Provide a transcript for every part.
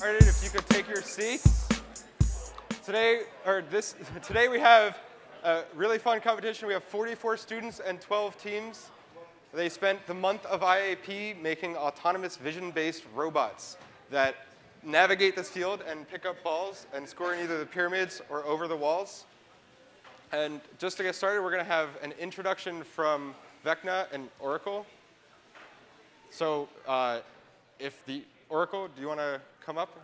All right, if you could take your seats. Today we have a really fun competition. We have 44 students and 12 teams. They spent the month of IAP making autonomous vision-based robots that navigate this field and pick up balls and score in either the pyramids or over the walls. And just to get started, we're going to have an introduction from Vecna and Oracle. So if the Oracle, do you want to come up?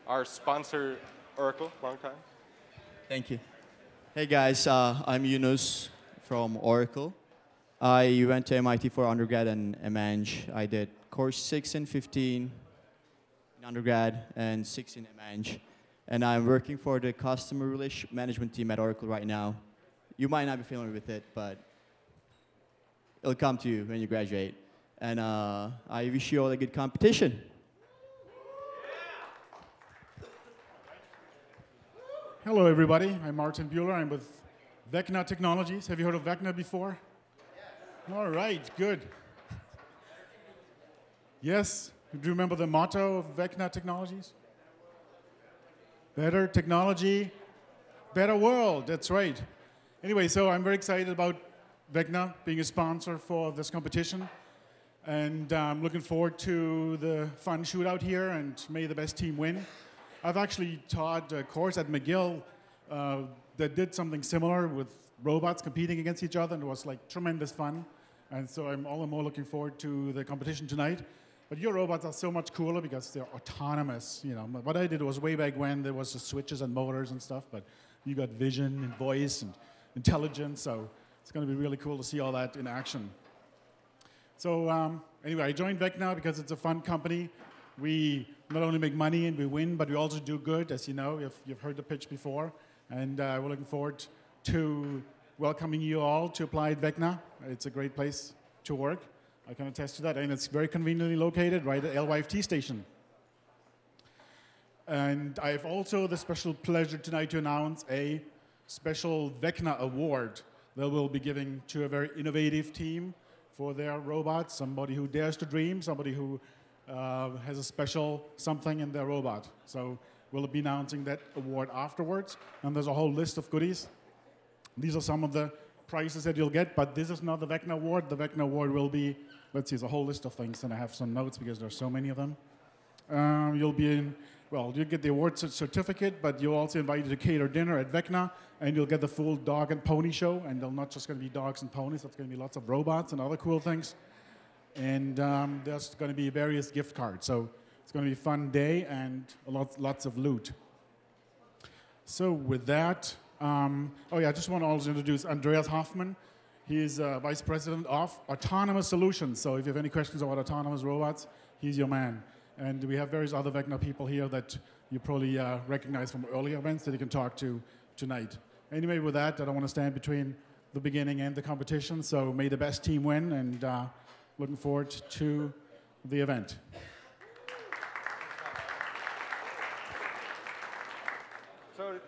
Our sponsor, Oracle, long time. Thank you. Hey guys, I'm Yunus from Oracle. I went to MIT for undergrad and Eng. I did course 6 and 15 in undergrad and 6 in Eng. And I'm working for the customer relationship management team at Oracle right now. You might not be familiar with it, but it'll come to you when you graduate. And I wish you all a good competition. Hello, everybody. I'm Martin Bueller. I'm with Vecna Technologies. Have you heard of Vecna before? Yeah. All right, good. Yes? Do you remember the motto of Vecna Technologies? Better technology, better world. That's right. Anyway, so I'm very excited about Vecna being a sponsor for this competition. And I'm looking forward to the fun shootout here, and may the best team win. I've actually taught a course at McGill that did something similar with robots competing against each other, and it was like tremendous fun. And so I'm all the more looking forward to the competition tonight. But your robots are so much cooler because they're autonomous. You know, what I did was way back when there was the switches and motors and stuff, but you got vision and voice and intelligence, so it's going to be really cool to see all that in action. So anyway, I joined Vecna because it's a fun company. We not only make money and we win, but we also do good, as you know. You've heard the pitch before. And we're looking forward to welcoming you all to apply at Vecna. It's a great place to work. I can attest to that. And it's very conveniently located right at LYFT station. And I have also the special pleasure tonight to announce a special Vecna award that we'll be giving to a very innovative team for their robots, somebody who dares to dream, somebody who has a special something in their robot. So we'll be announcing that award afterwards. And there's a whole list of goodies. These are some of the prizes that you'll get, but this is not the Vecna award. The Vecna award will be, let's see, there's a whole list of things, and I have some notes because there's so many of them. You'll be in, well, you get the award certificate, but you're also invited to cater dinner at Vecna, and you'll get the full dog and pony show, and they're not just going to be dogs and ponies, it's going to be lots of robots and other cool things. And there's going to be various gift cards. So it's going to be a fun day and lots of loot. So with that, oh yeah, I just want to also introduce Andreas Hoffman. He is Vice President of Autonomous Solutions. So if you have any questions about autonomous robots, he's your man. And we have various other Vecna people here that you probably recognize from earlier events that you can talk to tonight. Anyway, with that, I don't want to stand between the beginning and the competition. So may the best team win, and looking forward to the event. So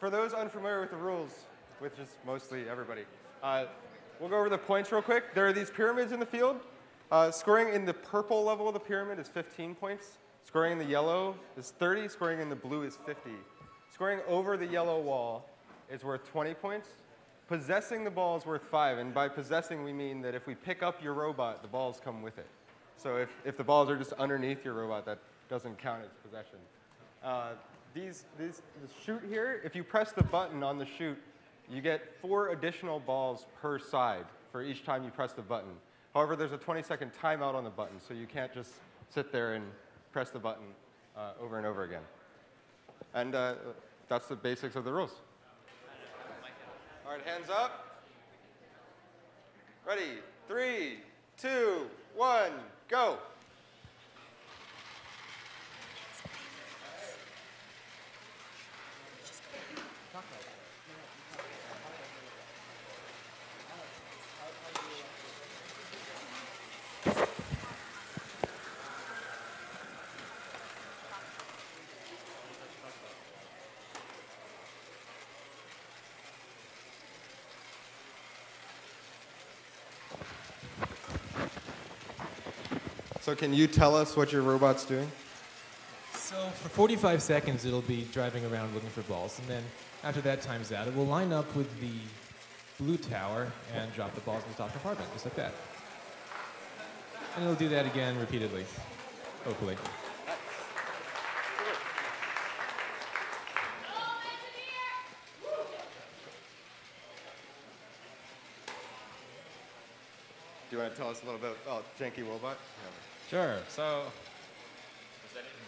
for those unfamiliar with the rules, which is mostly everybody, we'll go over the points real quick. There are these pyramids in the field. Scoring in the purple level of the pyramid is 15 points. Scoring in the yellow is 30. Scoring in the blue is 50. Scoring over the yellow wall is worth 20 points. Possessing the ball is worth 5, and by possessing we mean that if we pick up your robot, the balls come with it. So if the balls are just underneath your robot, that doesn't count as possession. The chute here, if you press the button on the chute, you get 4 additional balls per side for each time you press the button. However, there's a 20-second timeout on the button, so you can't just sit there and press the button over and over again. And that's the basics of the rules. All right, hands up. Ready? 3, 2, 1, go. So can you tell us what your robot's doing? So for 45 seconds, it'll be driving around looking for balls. And then after that time's out, it will line up with the blue tower and drop the balls in the top compartment, just like that. And it'll do that again repeatedly, hopefully. Do you want to tell us a little bit about Janky Robot? Sure. So,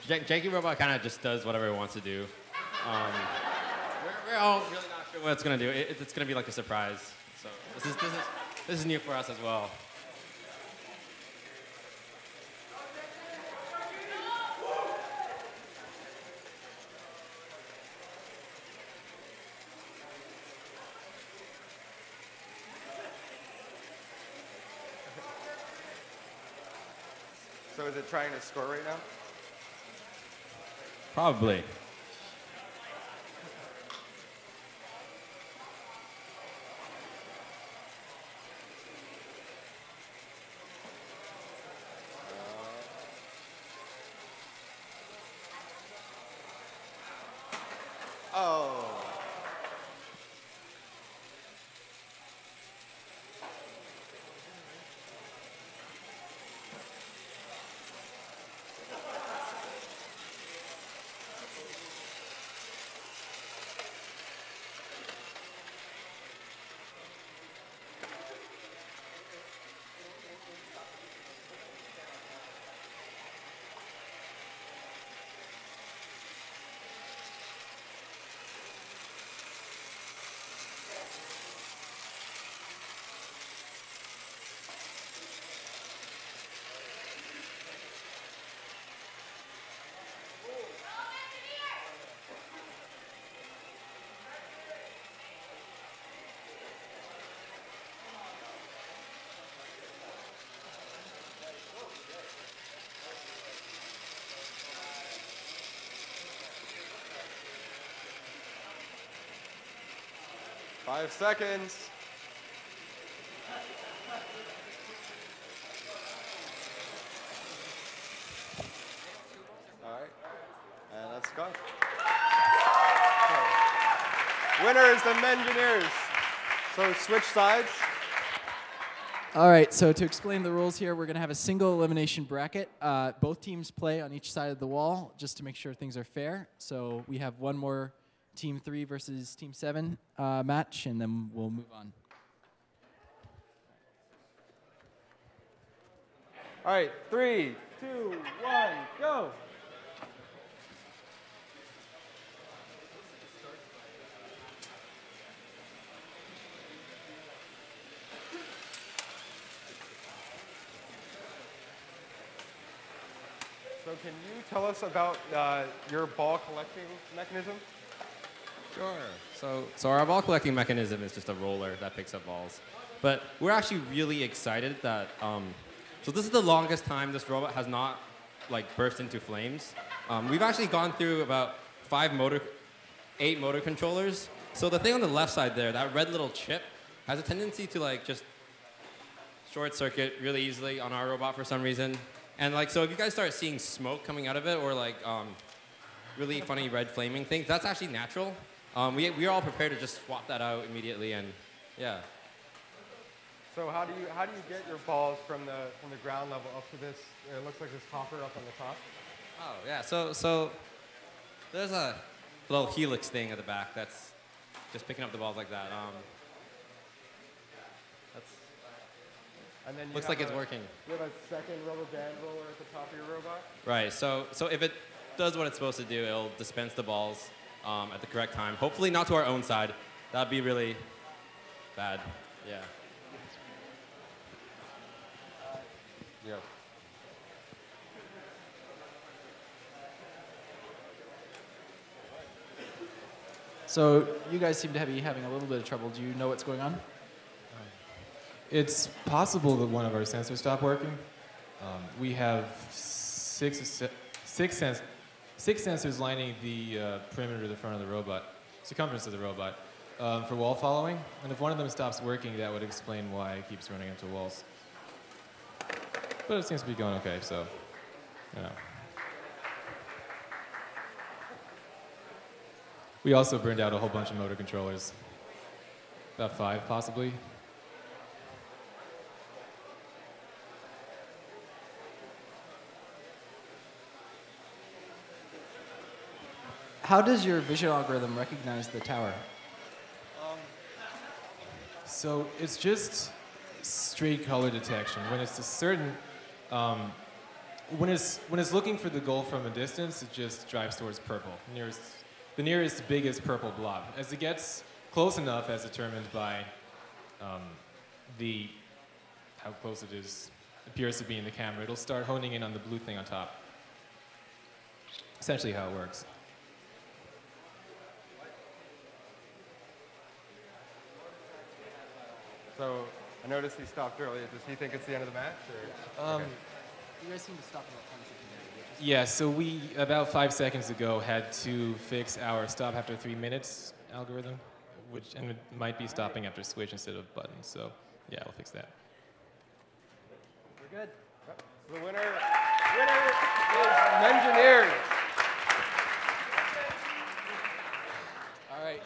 Janky Robot kind of just does whatever it wants to do. We're all really not sure what it's going to do. It's going to be like a surprise. So this is new for us as well. So is it trying to score right now? Probably. Oh. Five seconds. All right, and that's gone. Okay. Winner is the Mengineers. So switch sides. All right, so to explain the rules here, we're going to have a single elimination bracket. Both teams play on each side of the wall just to make sure things are fair. So we have one more Team 3 versus Team 7 match, and then we'll move on. All right, 3, 2, 1, go. So can you tell us about your ball collecting mechanism? Sure. So our ball collecting mechanism is just a roller that picks up balls. But we're actually really excited that, so this is the longest time this robot has not burst into flames. We've actually gone through about 8 motor controllers. So the thing on the left side there, that red little chip, has a tendency to just short circuit really easily on our robot for some reason. And so if you guys start seeing smoke coming out of it or really funny red flaming things, that's actually natural. We're all prepared to just swap that out immediately, and yeah. So how do you get your balls from the ground level up to this? It looks like this hopper up on the top. Oh yeah. So there's a little helix thing at the back that's just picking up the balls like that. And then looks like it's working. You have a second rubber band roller at the top of your robot. Right. So if it does what it's supposed to do, it'll dispense the balls at the correct time. Hopefully not to our own side. That'd be really bad. Yeah. Yeah. So you guys seem to be having a little bit of trouble. Do you know what's going on? It's possible that one of our sensors stopped working. We have six sensors lining the perimeter of the front of the robot, circumference of the robot, for wall following. And if one of them stops working, that would explain why it keeps running into walls. but it seems to be going okay, so, you know. We also burned out a whole bunch of motor controllers. About 5, possibly. How does your vision algorithm recognize the tower? So it's just straight color detection. When it's a certain, when it's looking for the goal from a distance, it just drives towards purple. The nearest biggest purple blob. As it gets close enough, as determined by how close it is, appears to be in the camera, it'll start honing in on the blue thing on top. Essentially how it works. So I noticed he stopped earlier. Does he think it's the end of the match? Or? Okay. You guys seem to stop about 10 seconds. Yeah, so we, about 5 seconds ago, had to fix our stop after 3 minutes algorithm, and it might be stopping after switch instead of button, so yeah, I'll fix that. We're good. The winner is Engineers. All right.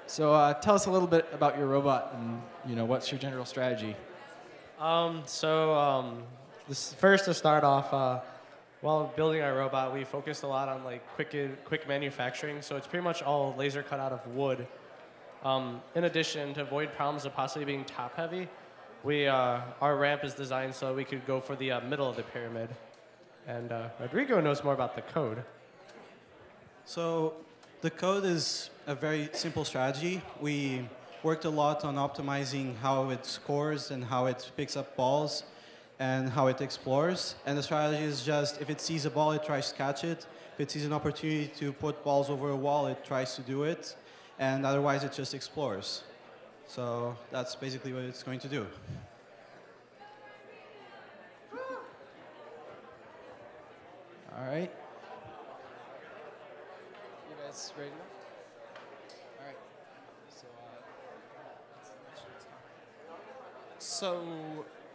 So tell us a little bit about your robot and what's your general strategy? First to start off, while building our robot, we focused a lot on like quick manufacturing. So it's pretty much all laser cut out of wood. In addition, to avoid problems of possibly being top heavy, our ramp is designed so we could go for the middle of the pyramid. And Rodrigo knows more about the code. So the code is a very simple strategy. We worked a lot on optimizing how it scores and how it picks up balls and how it explores. And the strategy is just, if it sees a ball, it tries to catch it. If it sees an opportunity to put balls over a wall, it tries to do it. And otherwise, it just explores. So that's basically what it's going to do. All right. You guys ready to go? All right. So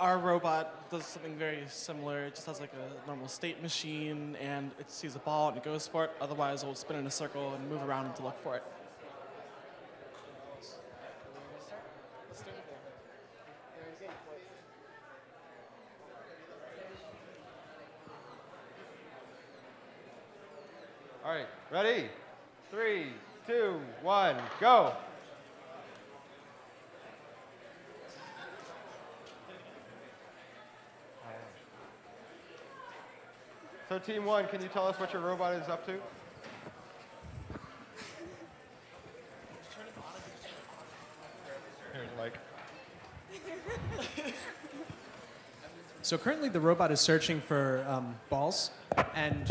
our robot does something very similar. It just has like a normal state machine, and it sees a ball and it goes for it. Otherwise, it will spin in a circle and move around to look for it. All right, ready? 3, 2, 1, go. So team 1, can you tell us what your robot is up to? Here's Mike. So currently the robot is searching for balls, and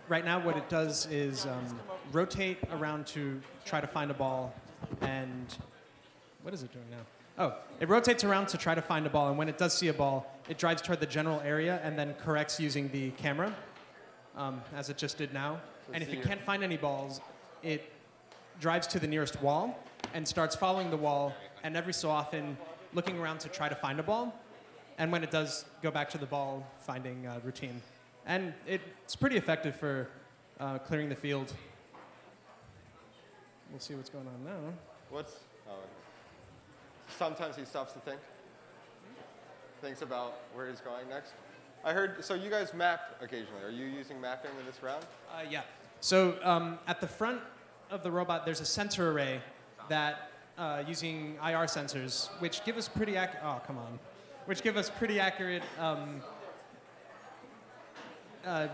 right now what it does is rotate around to try to find a ball, and what is it doing now? Oh, it rotates around to try to find a ball, and when it does see a ball, it drives toward the general area and then corrects using the camera, as it just did now. And if it can't find any balls, it drives to the nearest wall and starts following the wall, and every so often looking around to try to find a ball. And when it does go back to the ball finding routine. And it's pretty effective for clearing the field. We'll see what's going on now. Sometimes he stops to think. Thinks about where he's going next. I heard, so you guys map occasionally. Are you using mapping in this round? Yeah. So at the front of the robot, there's a sensor array that, using IR sensors, which give us pretty accurate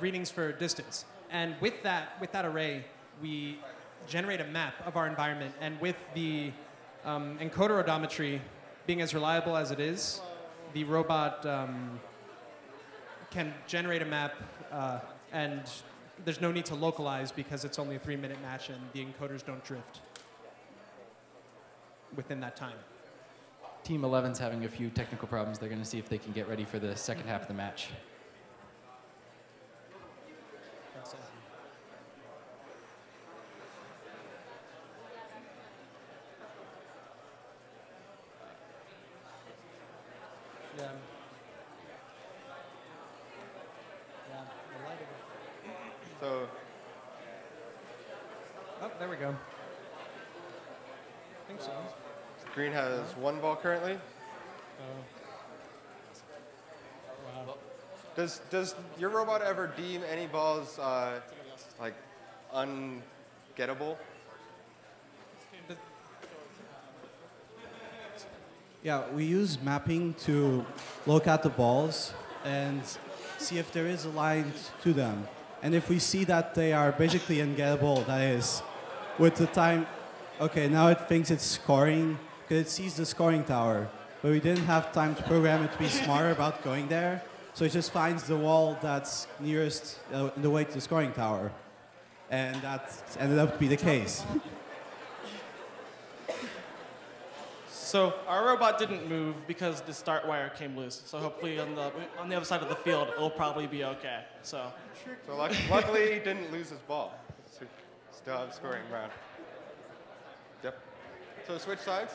readings for distance. And with that array, we generate a map of our environment. And with the encoder odometry being as reliable as it is, the robot can generate a map, and there's no need to localize because it's only a 3-minute match and the encoders don't drift within that time. Team 11's having a few technical problems. They're going to see if they can get ready for the second half of the match. we go. I think so. Green has one ball currently. Does your robot ever deem any balls like ungettable? Yeah, we use mapping to look at the balls and see if there is a line to them. And if we see that they are basically ungettable, that is, with the time, okay, now it thinks it's scoring, because it sees the scoring tower. But we didn't have time to program it to be smarter about going there. So it just finds the wall that's nearest in the way to the scoring tower. And that ended up to be the case. So our robot didn't move because the start wire came loose. So hopefully on the other side of the field, it'll probably be okay. So Luckily, he didn't lose his ball. So still have a scoring round. Yep. So switch sides.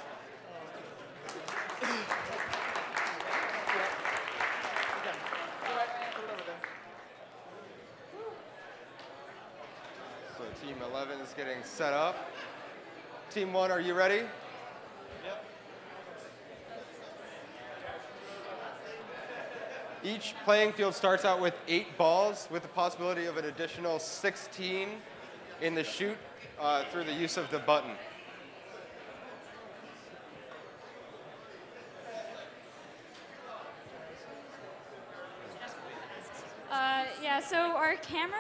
So team 11 is getting set up. Team 1, are you ready? Yep. Each playing field starts out with 8 balls with the possibility of an additional 16 in the chute through the use of the button. Yeah, so our camera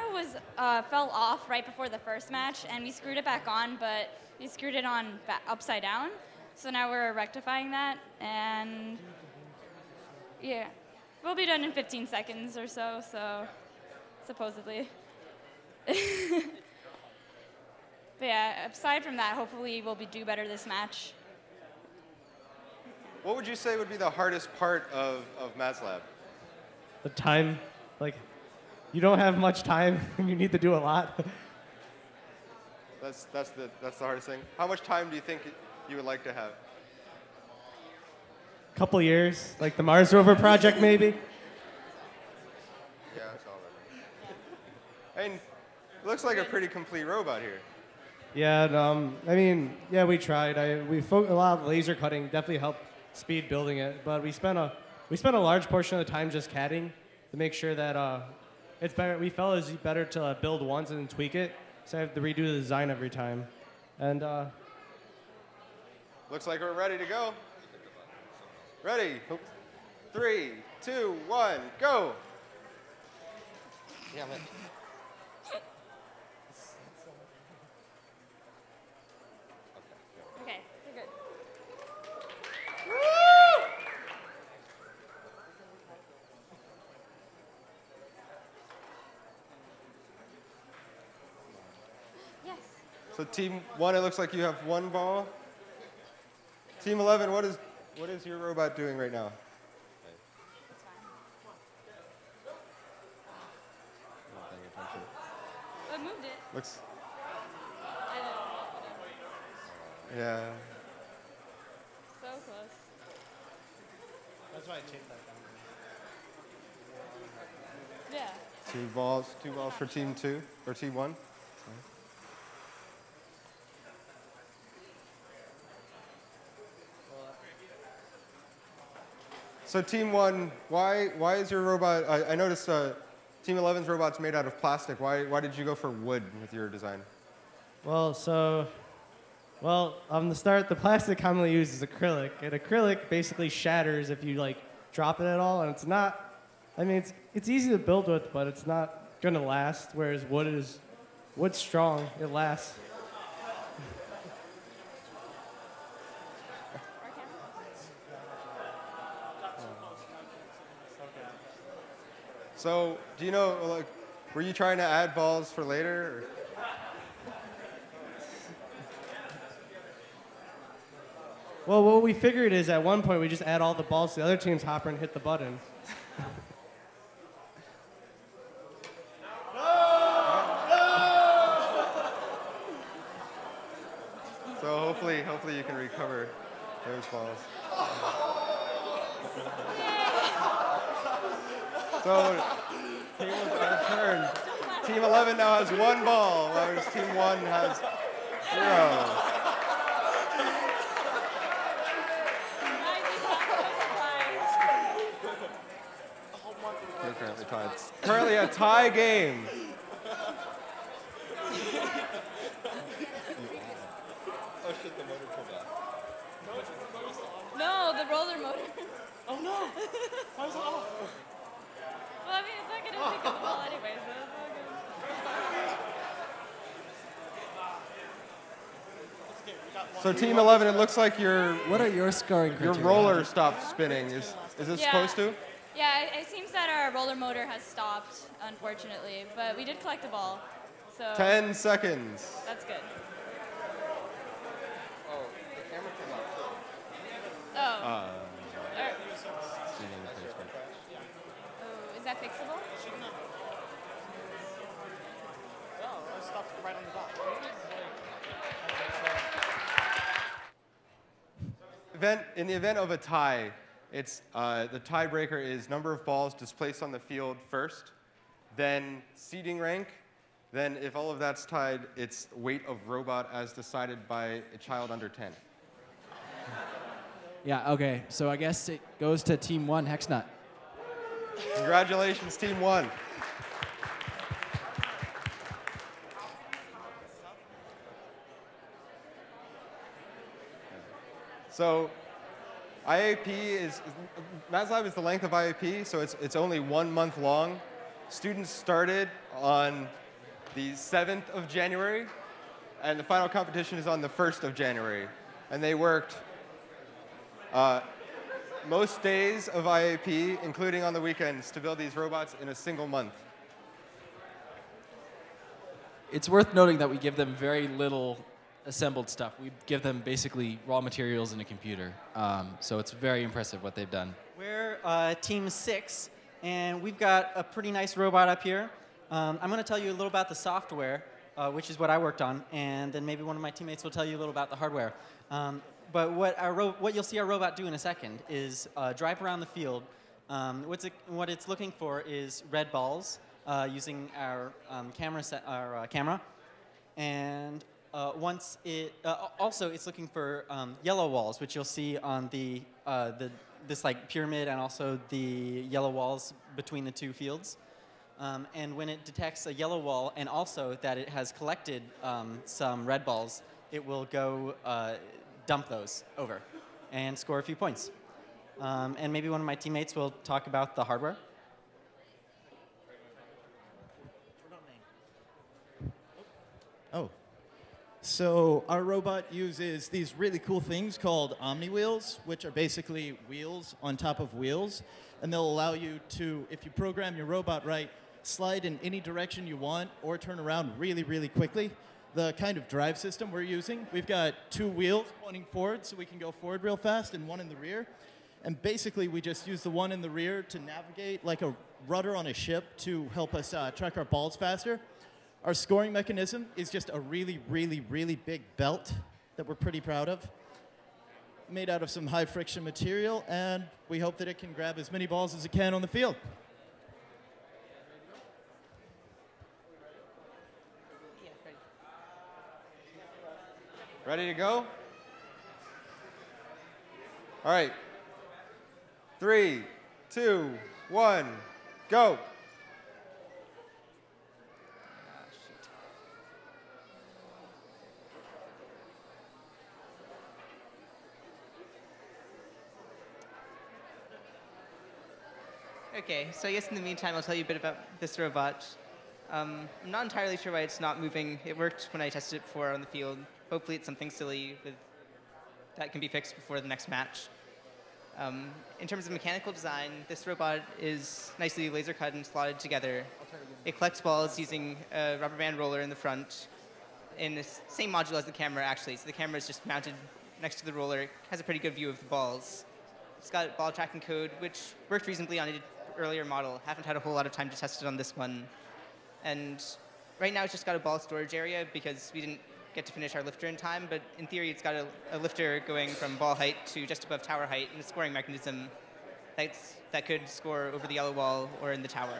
fell off right before the first match, and we screwed it back on, but we screwed it on upside down. So now we're rectifying that, and yeah, we'll be done in 15 seconds or so, supposedly. But yeah, aside from that, hopefully we'll do better this match. What would you say would be the hardest part of Maslab? The time, like, you don't have much time, and you need to do a lot. That's the hardest thing. How much time do you think you would like to have? Couple years, like the Mars rover project, maybe. Yeah, that's all right. I mean, it looks like a pretty complete robot here. Yeah, I mean, yeah, we tried. A lot of laser cutting definitely helped speed building it, but we spent a large portion of the time just CADing to make sure that it's better. We felt it was better to build once and then tweak it, so I have to redo the design every time. And looks like we're ready to go. Ready? 3, 2, 1, go! Damn it. Okay, you're good. Yes. So team 1, it looks like you have 1 ball. Team 11, what is your robot doing right now? It's fine. Not paying attention. I moved it. Looks. Yeah. So close. That's why I changed that down. Yeah. 2 balls for team 2 or team 1. So team 1, why is your robot? I noticed team 11's robot's made out of plastic. Why did you go for wood with your design? Well, on the start, the plastic commonly used is acrylic, and acrylic basically shatters if you like drop it at all, and it's not. I mean, it's easy to build with, but it's not gonna last. Whereas wood's strong, it lasts. So do you know, like, were you trying to add balls for later? Or? Well, what we figured is at one point we just add all the balls to the other team's hopper and hit the button. So hopefully you can recover those balls. So team 11 now has 1 ball, whereas team 1 has 0. We're currently tied. It's currently a tie game. Oh shit, the motor pulled off. No, the roller motor. Oh no! Why was it off? Well, I mean, it's not going to pick up the ball anyway, so it's all good. So Team 11, it looks like What are your scoring your criteria? roller stopped spinning. Is it supposed to? Yeah, it seems that our roller motor has stopped, unfortunately, but we did collect the ball, so 10 seconds. that's good. Oh, the camera came out. Oh, is that fixable? Oh, I stopped right on the dot. In the event of a tie, it's the tiebreaker is number of balls displaced on the field first, then seeding rank, then if all of that's tied, it's weight of robot as decided by a child under 10. Yeah, okay. So I guess it goes to Team 1, Hexnut. Congratulations, Team 1. So IAP Maslab is the length of IAP, so it's only 1 month long. Students started on the 7th of January, and the final competition is on the 1st of January. And they worked most days of IAP, including on the weekends, to build these robots in a single month. It's worth noting that we give them very little assembled stuff. We give them basically raw materials in a computer. So it's very impressive what they've done. We're Team 6, and we've got a pretty nice robot up here. I'm going to tell you a little about the software, which is what I worked on, and then maybe one of my teammates will tell you a little about the hardware. But what you'll see our robot do in a second is drive around the field. What it's looking for is red balls using our camera, and once it also it's looking for yellow walls, which you'll see on this like pyramid and also the yellow walls between the two fields. And when it detects a yellow wall and also that it has collected some red balls, it will go dump those over and score a few points. And maybe one of my teammates will talk about the hardware. Oh. So our robot uses these really cool things called Omni wheels, which are basically wheels on top of wheels. And they'll allow you to, if you program your robot right, slide in any direction you want or turn around really, really quickly. The kind of drive system we're using, we've got 2 wheels pointing forward so we can go forward real fast and 1 in the rear. And basically we just use the one in the rear to navigate like a rudder on a ship to help us track our balls faster. Our scoring mechanism is just a really, really, really big belt that we're pretty proud of. Made out of some high friction material, and we hope that it can grab as many balls as it can on the field. Ready to go? All right. 3, 2, 1, go. Okay, so I guess in the meantime, I'll tell you a bit about this robot. I'm not entirely sure why it's not moving. It worked when I tested it before on the field. Hopefully it's something silly that can be fixed before the next match. In terms of mechanical design, this robot is nicely laser cut and slotted together. It collects balls using a rubber band roller in the front in the same module as the camera, actually. So the camera is just mounted next to the roller. It has a pretty good view of the balls. It's got ball tracking code, which worked reasonably on an earlier model. Haven't had a whole lot of time to test it on this one. And right now it's just got a ball storage area because we didn't get to finish our lifter in time, but in theory it's got a lifter going from ball height to just above tower height and a scoring mechanism that could score over the yellow wall or in the tower.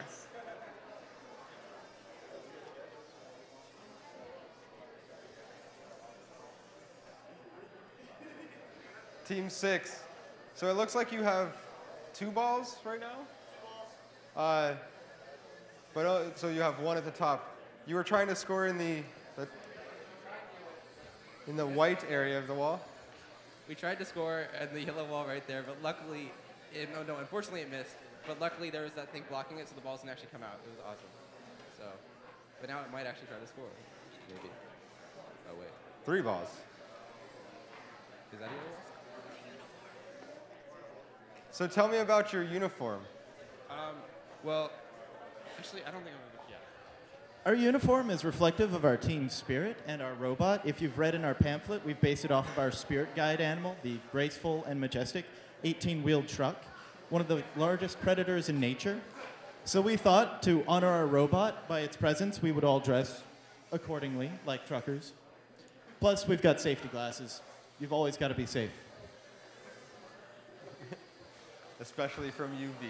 Team 6. So it looks like you have 2 balls right now. So you have 1 at the top. You were trying to score in the white area of the wall. We tried to score at the yellow wall right there, but luckily, unfortunately it missed. But luckily there was that thing blocking it, so the balls didn't actually come out. It was awesome. So, but now it might actually try to score. Maybe. Oh wait. 3 balls. Is that it? So tell me about your uniform. Well, actually, I don't think I'm gonna. Yeah. Our uniform is reflective of our team spirit and our robot. If you've read in our pamphlet, we've based it off of our spirit guide animal, the graceful and majestic 18-wheeled truck, one of the largest predators in nature. So we thought to honor our robot by its presence, we would all dress accordingly, like truckers. Plus, we've got safety glasses. You've always got to be safe. Especially from UV.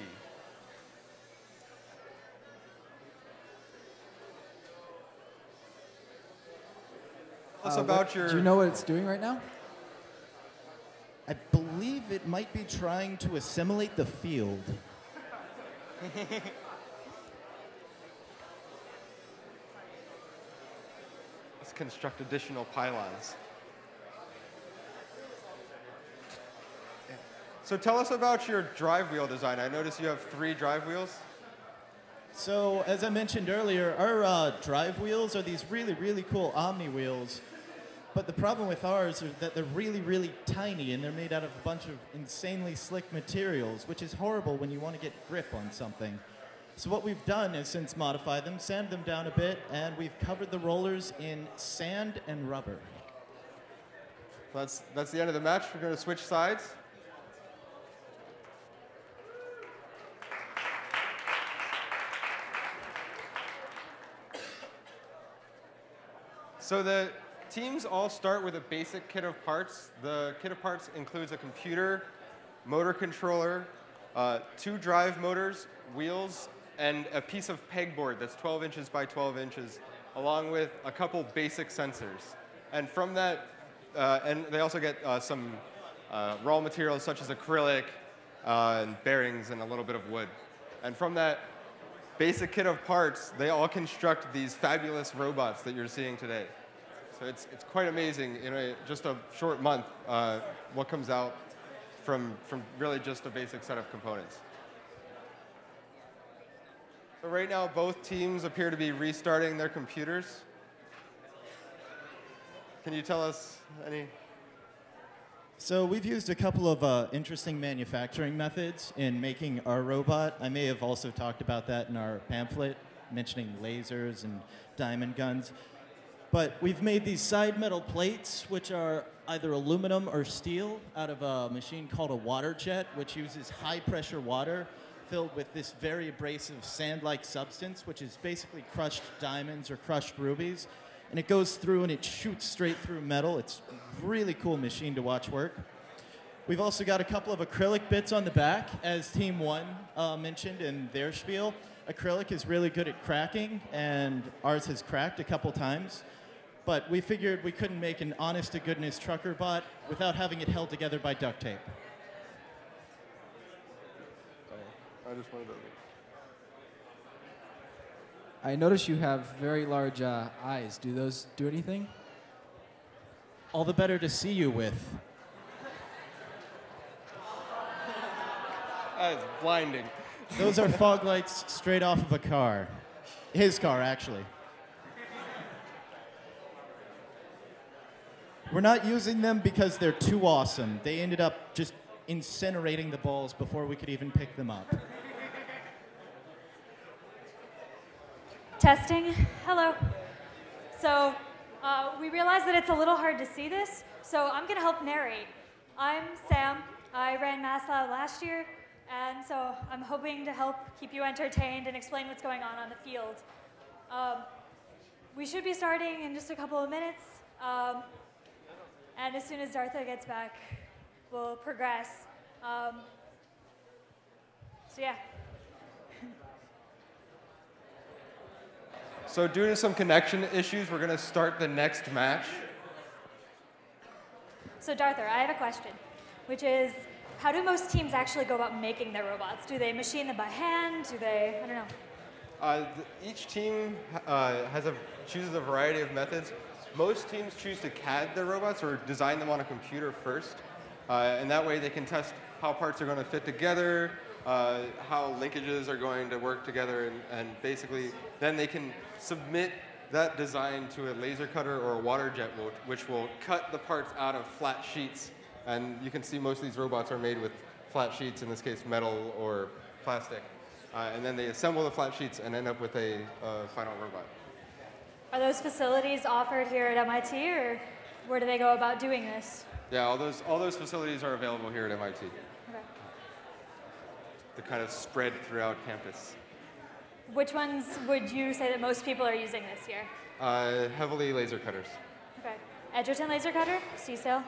Tell us about your... Do you know what it's doing right now? I believe it might be trying to assimilate the field. Let's construct additional pylons. So tell us about your drive wheel design. I noticed you have 3 drive wheels. So, as I mentioned earlier, our drive wheels are these really, really cool Omni wheels. But the problem with ours is that they're really, really tiny, and they're made out of a bunch of insanely slick materials, which is horrible when you want to get grip on something. So what we've done is since modify them, sand them down a bit, and we've covered the rollers in sand and rubber. That's the end of the match. We're going to switch sides. So the teams all start with a basic kit of parts. The kit of parts includes a computer, motor controller, 2 drive motors, wheels, and a piece of pegboard that's 12 inches by 12 inches, along with a couple basic sensors. And from that, and they also get some raw materials such as acrylic, and bearings, and a little bit of wood. And from that basic kit of parts, they all construct these fabulous robots that you're seeing today. So it's quite amazing in just a short month what comes out from really just a basic set of components. So right now, both teams appear to be restarting their computers. Can you tell us any? So we've used a couple of interesting manufacturing methods in making our robot. I may have also talked about that in our pamphlet, mentioning lasers and diamond guns. But we've made these side metal plates, which are either aluminum or steel, out of a machine called a water jet, which uses high-pressure water filled with this very abrasive sand-like substance, which is basically crushed diamonds or crushed rubies. And it goes through and it shoots straight through metal. It's a really cool machine to watch work. We've also got a couple of acrylic bits on the back, as Team 1 mentioned in their spiel. Acrylic is really good at cracking, and ours has cracked a couple times. But we figured we couldn't make an honest-to-goodness trucker bot without having it held together by duct tape. I just wanted to... I notice you have very large eyes. Do those do anything? All the better to see you with. That is blinding. Those are fog lights straight off of a car. His car, actually. We're not using them because they're too awesome. They ended up just incinerating the balls before we could even pick them up. Testing. Hello. So we realized that it's a little hard to see this, so I'm going to help narrate. I'm Sam. I ran Maslab last year, and so I'm hoping to help keep you entertained and explain what's going on the field. We should be starting in just a couple of minutes, and as soon as Dartha gets back, we'll progress. So yeah. So due to some connection issues, we're going to start the next match. So Dartha, I have a question. which is how do most teams actually go about making their robots? Do they machine them by hand? Do they, I don't know. Each team chooses a variety of methods. Most teams choose to CAD their robots or design them on a computer first. And that way they can test how parts are going to fit together, how linkages are going to work together, and basically then they can submit that design to a laser cutter or a water jet, which will cut the parts out of flat sheets. And you can see most of these robots are made with flat sheets, in this case metal or plastic. And then they assemble the flat sheets and end up with a final robot. Are those facilities offered here at MIT, or where do they go about doing this? Yeah, all those facilities are available here at MIT. Okay. They're kind of spread throughout campus. Which ones would you say that most people are using this year? Heavily laser cutters. Okay. Edgerton laser cutter, CSAIL?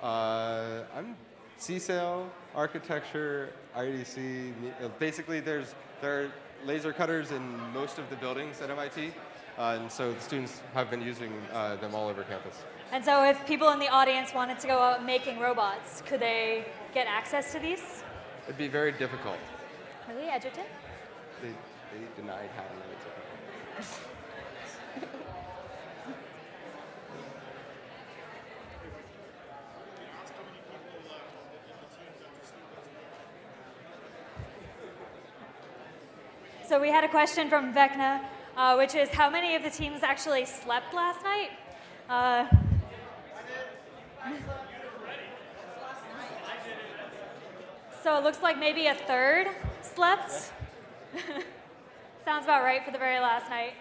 I'm CSAIL, architecture, IDC. Basically, there are laser cutters in most of the buildings at MIT, and so the students have been using them all over campus. And so if people in the audience wanted to go out making robots, could they get access to these? It'd be very difficult. Really, Edgerton? They denied having it. So we had a question from Vecna, which is how many of the teams actually slept last night? So it looks like maybe a third slept. Sounds about right for the very last night.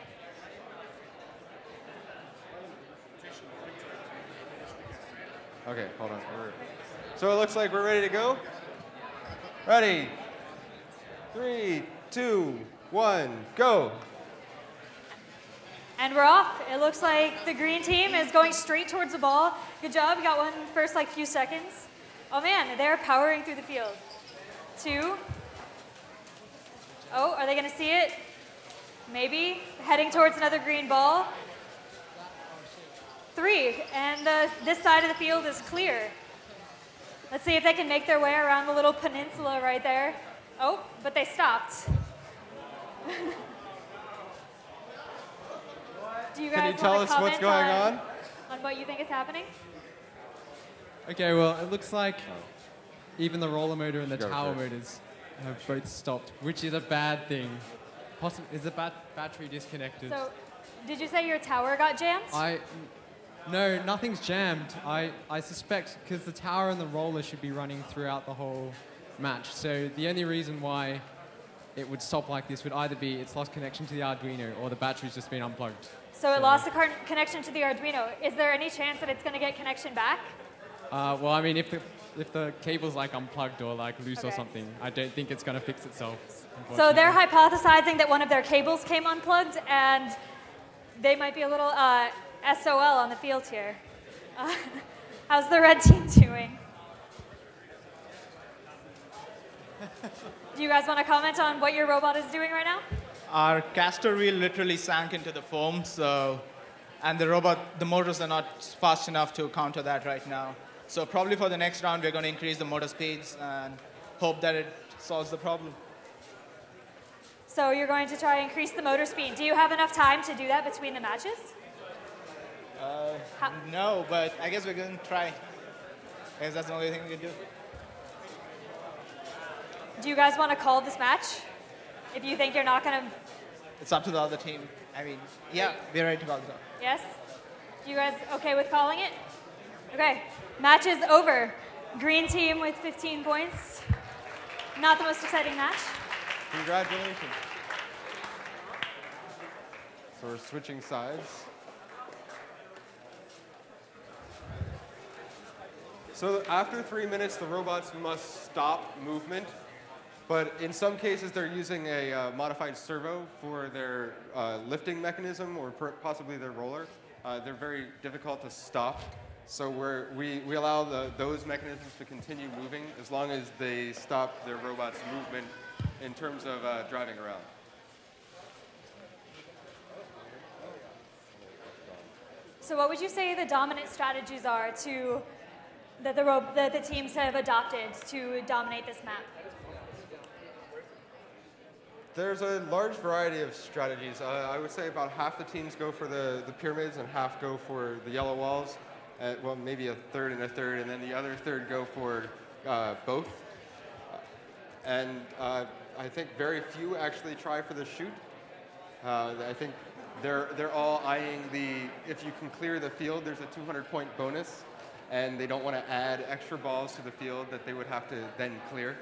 Okay, hold on. So it looks like we're ready to go. Ready? 3, 2, 1, go. And we're off. It looks like the green team is going straight towards the ball. Good job. You got one first few seconds. Oh man, they're powering through the field. 2. Oh, are they going to see it? Maybe. Heading towards another green ball. 3. And this side of the field is clear. Let's see if they can make their way around the little peninsula right there. Oh, but they stopped. Do you guys Can you tell us what's going on? On what you think is happening? Okay, well, it looks like even the roller motor and the tower motors have both stopped, which is a bad thing. Is the battery disconnected? So, did you say your tower got jammed? No, nothing's jammed. I suspect because the tower and the roller should be running throughout the whole match. So the only reason why it would stop like this would either be it's lost connection to the Arduino or the battery's just been unplugged. So it lost the connection to the Arduino. Is there any chance that it's going to get connection back? Well, I mean, if the cable's like unplugged or like loose or something, I don't think it's going to fix itself. So they're hypothesizing that one of their cables came unplugged, and they might be a little SOL on the field here. How's the red team doing? Do you guys want to comment on what your robot is doing right now? Our caster wheel literally sank into the foam, and the motors are not fast enough to counter that right now. So probably for the next round, we're going to increase the motor speeds and hope that it solves the problem. So you're going to try and increase the motor speed. Do you have enough time to do that between the matches? No, but I guess we're going to try. I guess that's the only thing we can do. Do you guys want to call this match? If you think you're not going to... It's up to the other team. I mean, yeah, we're ready to call this out. Yes? You guys okay with calling it? Okay, match is over. Green team with 15 points. Not the most exciting match. Congratulations. So we're switching sides. So after 3 minutes, the robots must stop movement. But in some cases, they're using a modified servo for their lifting mechanism or possibly their roller. They're very difficult to stop. So we allow those mechanisms to continue moving as long as they stop their robot's movement in terms of driving around. So what would you say the dominant strategies are to that the teams have adopted to dominate this map? There's a large variety of strategies. I would say about half the teams go for the pyramids and half go for the yellow walls. Well, maybe a third, and then the other third go for both. And I think very few actually try for the shoot. I think they're all eyeing if you can clear the field, there's a 200-point bonus, and they don't want to add extra balls to the field that they would have to then clear.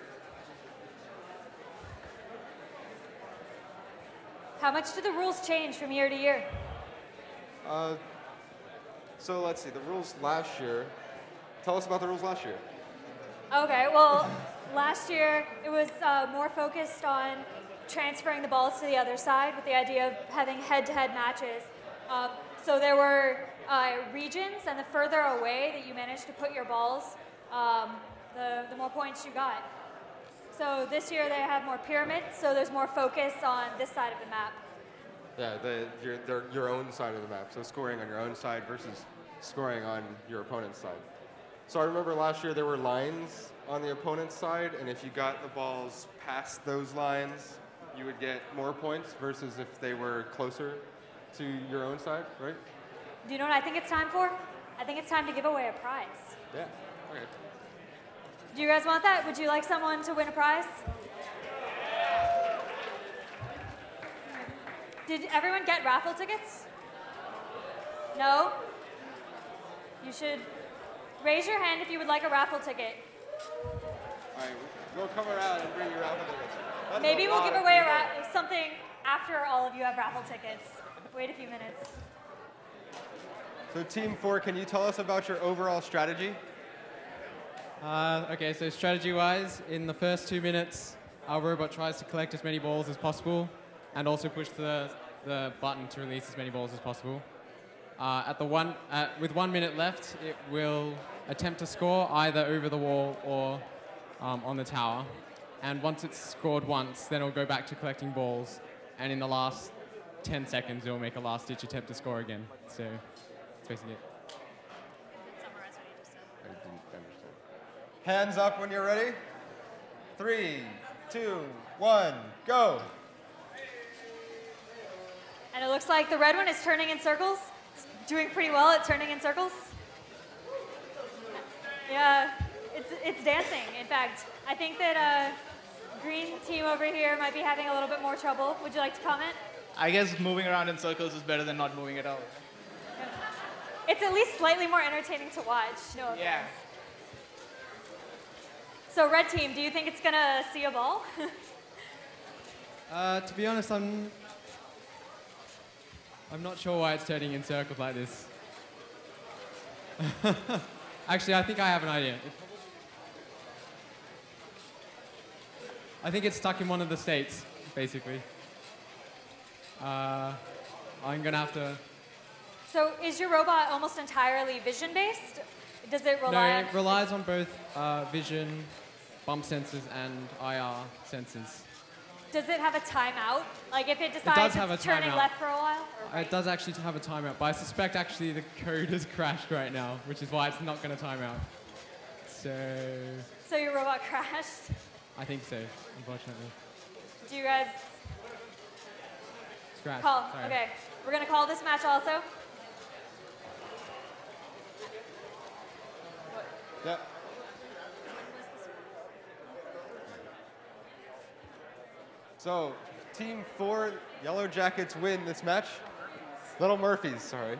How much do the rules change from year to year? So let's see, the rules last year. Tell us about the rules last year. Okay, well, last year it was more focused on transferring the balls to the other side with the idea of having head-to-head matches. So there were regions, and the further away that you managed to put your balls, the more points you got. So this year they have more pyramids, so there's more focus on this side of the map. Yeah, your own side of the map. So scoring on your own side versus scoring on your opponent's side. So I remember last year there were lines on the opponent's side, and if you got the balls past those lines, you would get more points versus if they were closer to your own side, right? Do you know what I think it's time for? I think it's time to give away a prize. Yeah, okay. Do you guys want that? Would you like someone to win a prize? Did everyone get raffle tickets? No? You should raise your hand if you would like a raffle ticket. All right, we'll come around and bring you raffle tickets. Maybe we'll give away something after all of you have raffle tickets. Wait a few minutes. So Team 4, can you tell us about your overall strategy? Okay, so strategy-wise, in the first 2 minutes, our robot tries to collect as many balls as possible and also push the button to release as many balls as possible. With 1 minute left, it will attempt to score either over the wall or on the tower. And once it's scored once, then it'll go back to collecting balls. And in the last 10 seconds, it'll make a last-ditch attempt to score again. So that's basically it. I didn't understand. Hands up when you're ready. 3, 2, 1, go. And it looks like the red one is turning in circles. It's doing pretty well at turning in circles. Yeah, it's dancing. In fact, I think that green team over here might be having a little bit more trouble. Would you like to comment? I guess moving around in circles is better than not moving at all. It's at least slightly more entertaining to watch. No offense. Yeah. So red team, do you think it's gonna see a ball? To be honest, I'm not sure why it's turning in circles like this. Actually, I think I have an idea. I think it's stuck in one of the states, basically. I'm gonna have to... So is your robot almost entirely vision-based? Does it rely on... No, it relies on both vision, bump sensors, and IR sensors. Does it have a timeout? Like if it decides it's turning left for a while? It does actually have a timeout, but I suspect actually the code has crashed right now, which is why it's not going to time out. So your robot crashed? I think so, unfortunately. Do you guys... Scratch. Call. Sorry. Okay. We're going to call this match also. Yeah. So, Team 4, Yellow Jackets win this match. Little Murphys, sorry.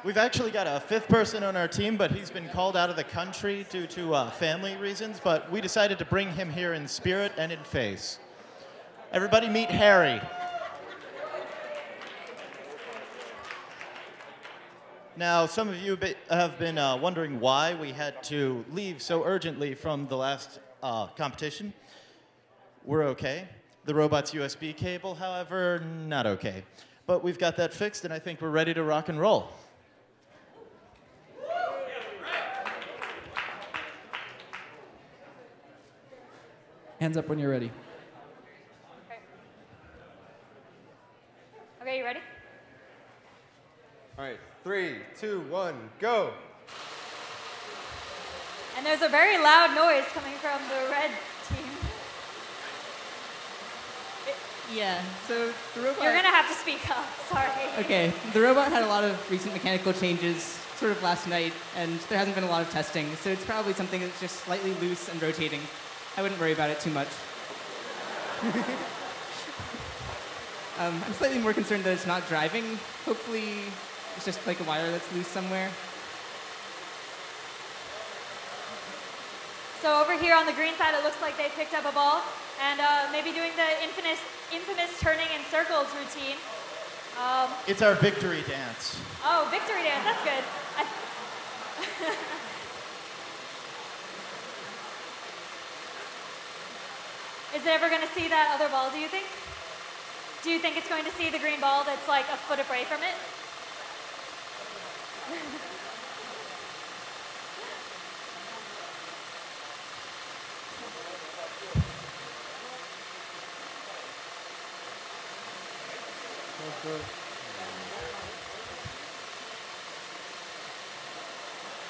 We've actually got a 5th person on our team, but he's been called out of the country due to family reasons, but we decided to bring him here in spirit and in face. Everybody meet Harry. Now, some of you have been wondering why we had to leave so urgently from the last competition. We're okay. The robot's USB cable, however, not okay. But we've got that fixed, and I think we're ready to rock and roll. Hands up when you're ready. Okay, you ready? All right, 3, 2, 1, go. And there's a very loud noise coming from the red team. Yeah, so the robot... You're going to have to speak up, sorry. Okay, the robot had a lot of recent mechanical changes sort of last night, and there hasn't been a lot of testing, so it's probably something that's just slightly loose and rotating. I wouldn't worry about it too much. I'm slightly more concerned that it's not driving. Hopefully, it's just like a wire that's loose somewhere. So over here on the green side, it looks like they picked up a ball and maybe doing the infamous turning in circles routine. It's our victory dance. Oh, victory dance, that's good. Is it ever going to see that other ball, do you think? Do you think it's going to see the green ball that's like a foot away from it?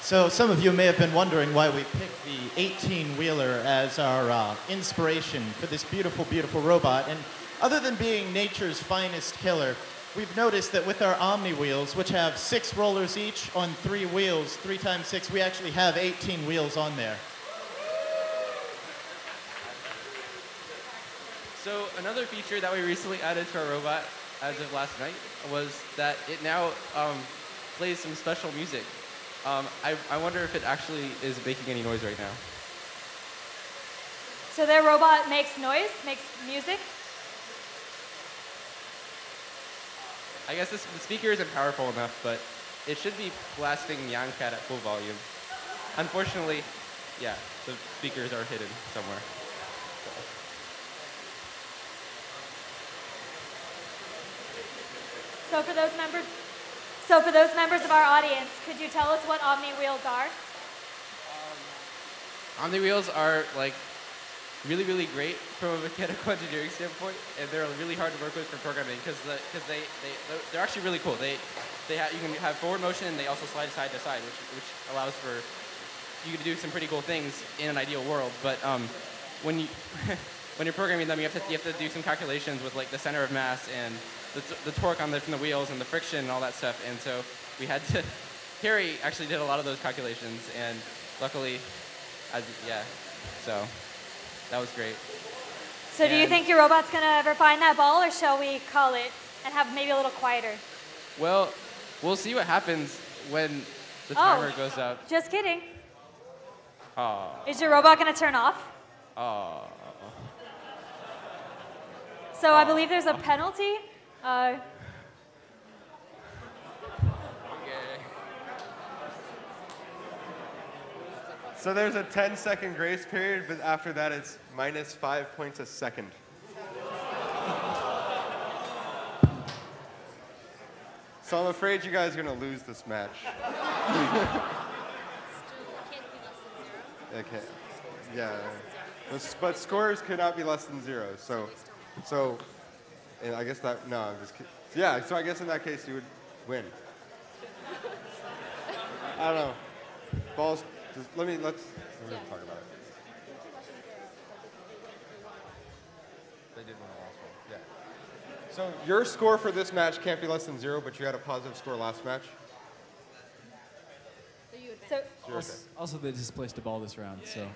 So some of you may have been wondering why we picked the 18-wheeler as our inspiration for this beautiful, beautiful robot. And other than being nature's finest killer, we've noticed that with our Omni wheels, which have 6 rollers each on 3 wheels, 3 times 6, we actually have 18 wheels on there. So another feature that we recently added to our robot as of last night was that it now plays some special music. I wonder if it actually is making any noise right now. So their robot makes noise, makes music? I guess the speaker isn't powerful enough, but it should be blasting Youngcat at full volume. Unfortunately, yeah, the speakers are hidden somewhere. So for those members of our audience, could you tell us what Omni wheels are? Omni wheels are like really, really great from a mechanical engineering standpoint, and they're really hard to work with for programming because they're actually really cool. You can have forward motion, and they also slide side to side, which allows for you to do some pretty cool things in an ideal world. But when you when you're programming them, you have to do some calculations with like the center of mass and the torque from the wheels and the friction and all that stuff. And so we had to. Harry actually did a lot of those calculations, and luckily, so that was great. So do you think your robot's going to ever find that ball, or shall we call it and have maybe a little quieter? Well, we'll see what happens when the timer goes out. Just kidding. Oh. Is your robot going to turn off? Oh. So I believe there's a penalty. So there's a 10-second grace period, but after that it's minus 5 points a second. So I'm afraid you guys are going to lose this match. Okay. Yeah. But scores cannot be less than 0. So and I guess that, no, I'm just kidding. Yeah, so I guess in that case you would win. I don't know. Balls, let's talk about it. They did win the last one, yeah. So your score for this match can't be less than 0, but you had a positive score last match? Also, they displaced a ball this round, so